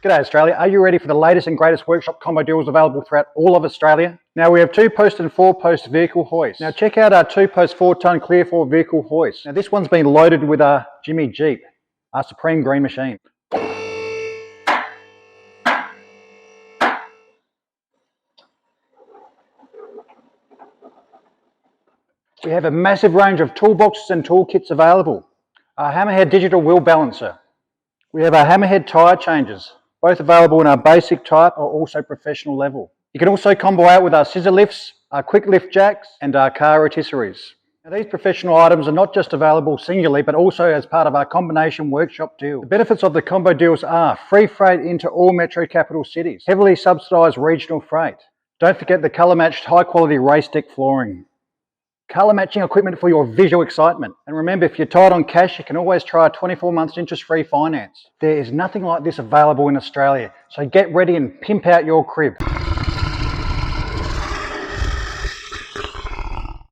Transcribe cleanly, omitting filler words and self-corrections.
G'day Australia, are you ready for the latest and greatest workshop combo deals available throughout all of Australia? Now we have 2-post and 4-post vehicle hoists. Now check out our 2-post 4-ton clear floor vehicle hoist. Now this one's been loaded with our Jimy Jeep, our Supreme Green machine. We have a massive range of toolboxes and toolkits available. Our Hammerhead digital wheel balancer. We have our Hammerhead tyre changers, both available in our basic type or also professional level. You can also combo out with our scissor lifts, our quick lift jacks and our car rotisseries. Now these professional items are not just available singularly but also as part of our combination workshop deal. The benefits of the combo deals are free freight into all metro capital cities, heavily subsidised regional freight. Don't forget the colour matched high quality race deck flooring. Colour matching equipment for your visual excitement. And remember, if you're tight on cash, you can always try a 24 months interest-free finance. There is nothing like this available in Australia, so get ready and pimp out your crib.